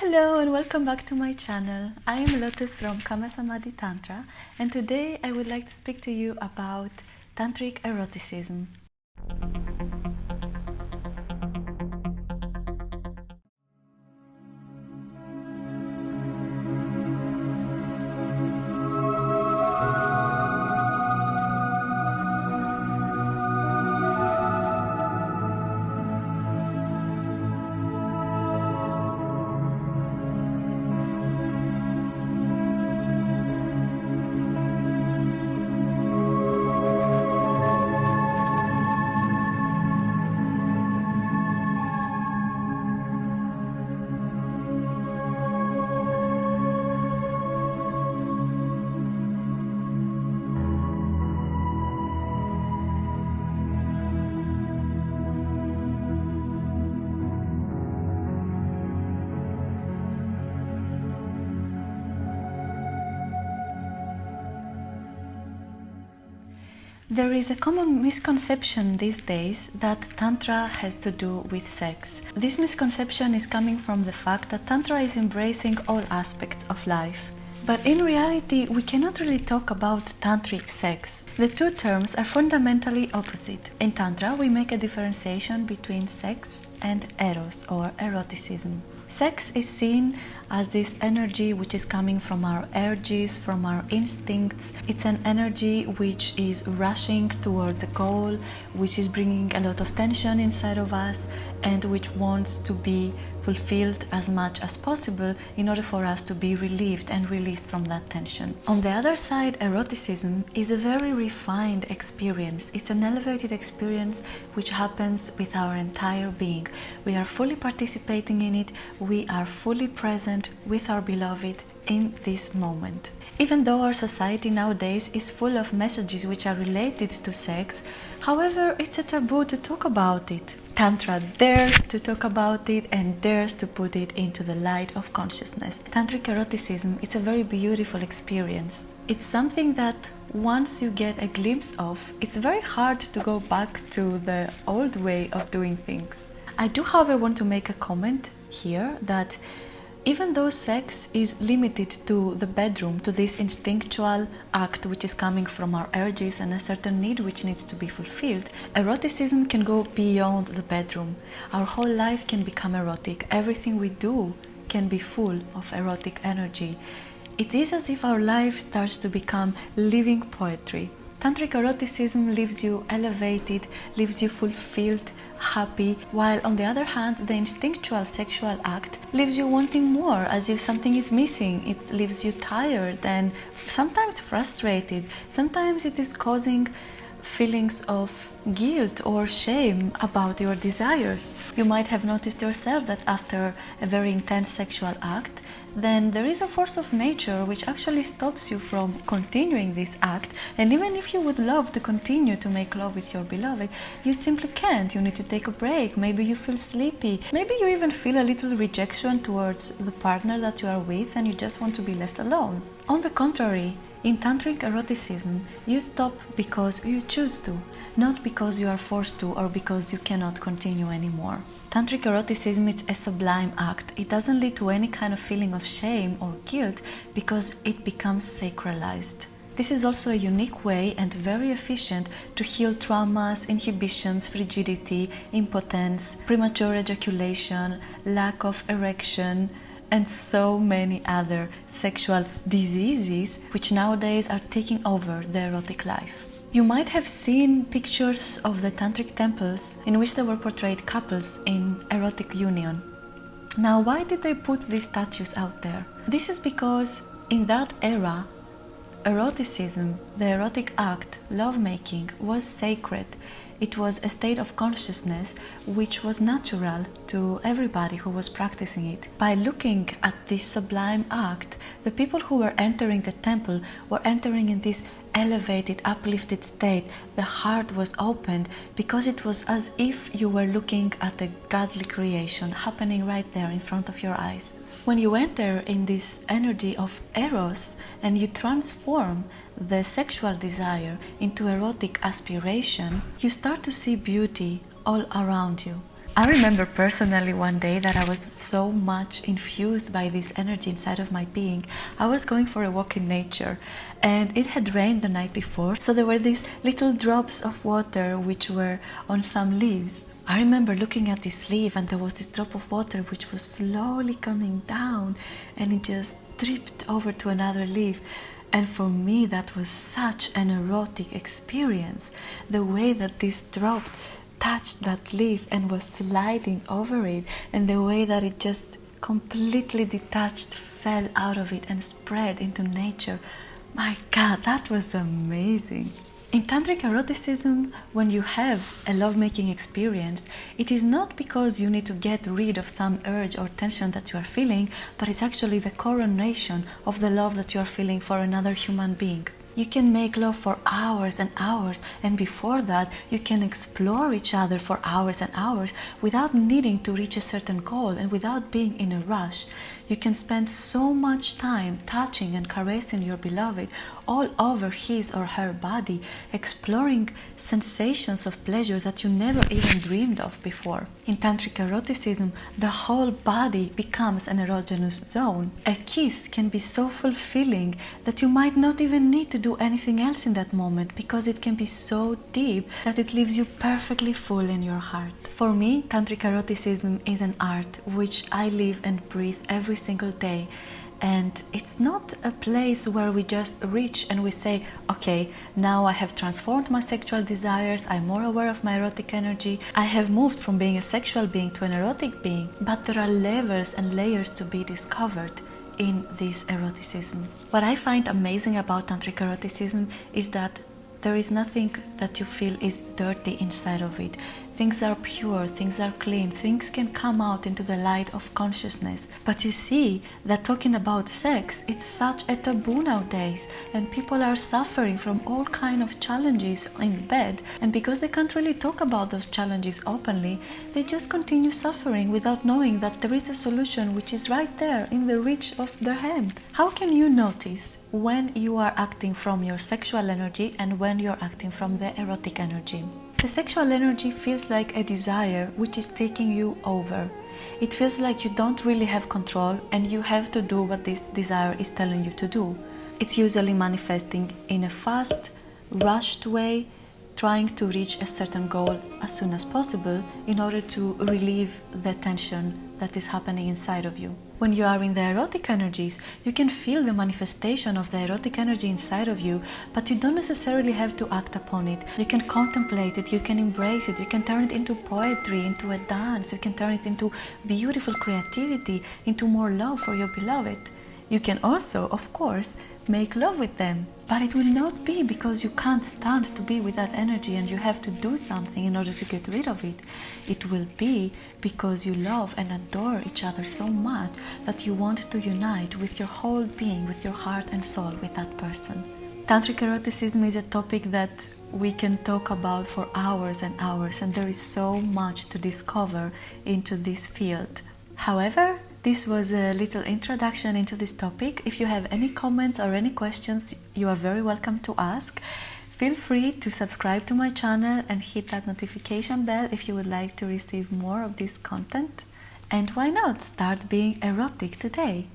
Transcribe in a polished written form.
Hello and welcome back to my channel. I am Lotus from Kama Samadhi Tantra, and today I would like to speak to you about Tantric Eroticism. There is a common misconception these days that Tantra has to do with sex. This misconception is coming from the fact that Tantra is embracing all aspects of life. But in reality, we cannot really talk about tantric sex. The two terms are fundamentally opposite. In Tantra, we make a differentiation between sex and eros or eroticism. Sex is seen as this energy which is coming from our urges, from our instincts. It's an energy which is rushing towards a goal, which is bringing a lot of tension inside of us, and which wants to be fulfilled as much as possible in order for us to be relieved and released from that tension. On the other side, eroticism is a very refined experience. It's an elevated experience which happens with our entire being. We are fully participating in it. We are fully present with our beloved in this moment. Even though our society nowadays is full of messages which are related to sex, however, it's a taboo to talk about it. Tantra dares to talk about it and dares to put it into the light of consciousness. Tantric eroticism, it's a very beautiful experience. It's something that once you get a glimpse of, it's very hard to go back to the old way of doing things. I do, however, want to make a comment here that even though sex is limited to the bedroom, to this instinctual act which is coming from our urges and a certain need which needs to be fulfilled, eroticism can go beyond the bedroom. Our whole life can become erotic. Everything we do can be full of erotic energy. It is as if our life starts to become living poetry. Tantric eroticism leaves you elevated, leaves you fulfilled, happy, while on the other hand, the instinctual sexual act leaves you wanting more, as if something is missing. It leaves you tired and sometimes frustrated. Sometimes it is causing feelings of guilt or shame about your desires. You might have noticed yourself that after a very intense sexual act, then there is a force of nature which actually stops you from continuing this act, and even if you would love to continue to make love with your beloved, you simply can't. You need to take a break. Maybe you feel sleepy. Maybe you even feel a little rejection towards the partner that you are with and you just want to be left alone. On the contrary, in Tantric eroticism, you stop because you choose to, not because you are forced to or because you cannot continue anymore. Tantric eroticism is a sublime act. It doesn't lead to any kind of feeling of shame or guilt because it becomes sacralized. This is also a unique way and very efficient to heal traumas, inhibitions, frigidity, impotence, premature ejaculation, lack of erection, and so many other sexual diseases which nowadays are taking over the erotic life. You might have seen pictures of the tantric temples in which there were portrayed couples in erotic union. Now, why did they put these statues out there? This is because in that era, eroticism, the erotic act, lovemaking, was sacred. It was a state of consciousness which was natural to everybody who was practicing it. By looking at this sublime act, the people who were entering the temple were entering in this elevated, uplifted state. The heart was opened because it was as if you were looking at a godly creation happening right there in front of your eyes. When you enter in this energy of eros and you transform the sexual desire into erotic aspiration, you start to see beauty all around you. I remember personally one day that I was so much infused by this energy inside of my being. I was going for a walk in nature and it had rained the night before, so there were these little drops of water which were on some leaves. I remember looking at this leaf and there was this drop of water which was slowly coming down and it just dripped over to another leaf. And for me that was such an erotic experience. The way that this drop touched that leaf and was sliding over it, and the way that it just completely detached, fell out of it and spread into nature. My God, that was amazing. In Tantric Eroticism, when you have a lovemaking experience, it is not because you need to get rid of some urge or tension that you are feeling, but it's actually the coronation of the love that you are feeling for another human being. You can make love for hours and hours, and before that you can explore each other for hours and hours without needing to reach a certain goal and without being in a rush. You can spend so much time touching and caressing your beloved all over his or her body, exploring sensations of pleasure that you never even dreamed of before. In Tantric Eroticism, the whole body becomes an erogenous zone. A kiss can be so fulfilling that you might not even need to do anything else in that moment, because it can be so deep that it leaves you perfectly full in your heart. For me, Tantric Eroticism is an art which I live and breathe every single day. And it's not a place where we just reach and we say, okay, now I have transformed my sexual desires, I'm more aware of my erotic energy, I have moved from being a sexual being to an erotic being. But there are levels and layers to be discovered in this eroticism. What I find amazing about Tantric Eroticism is that there is nothing that you feel is dirty inside of it. Things are pure, things are clean, things can come out into the light of consciousness. But you see that talking about sex, it's such a taboo nowadays, and people are suffering from all kinds of challenges in bed, and because they can't really talk about those challenges openly, they just continue suffering without knowing that there is a solution which is right there in the reach of their hand. How can you notice when you are acting from your sexual energy and when you're acting from the erotic energy? The sexual energy feels like a desire which is taking you over. It feels like you don't really have control and you have to do what this desire is telling you to do. It's usually manifesting in a fast, rushed way, trying to reach a certain goal as soon as possible in order to relieve the tension that is happening inside of you. When you are in the erotic energies, you can feel the manifestation of the erotic energy inside of you, but you don't necessarily have to act upon it. You can contemplate it, you can embrace it, you can turn it into poetry, into a dance, you can turn it into beautiful creativity, into more love for your beloved. You can also, of course, make love with them, but it will not be because you can't stand to be with that energy and you have to do something in order to get rid of it. It will be because you love and adore each other so much that you want to unite with your whole being, with your heart and soul with that person. Tantric Eroticism is a topic that we can talk about for hours and hours, and there is so much to discover into this field. However, this was a little introduction into this topic. If you have any comments or any questions, you are very welcome to ask. Feel free to subscribe to my channel and hit that notification bell if you would like to receive more of this content. And why not start being erotic today?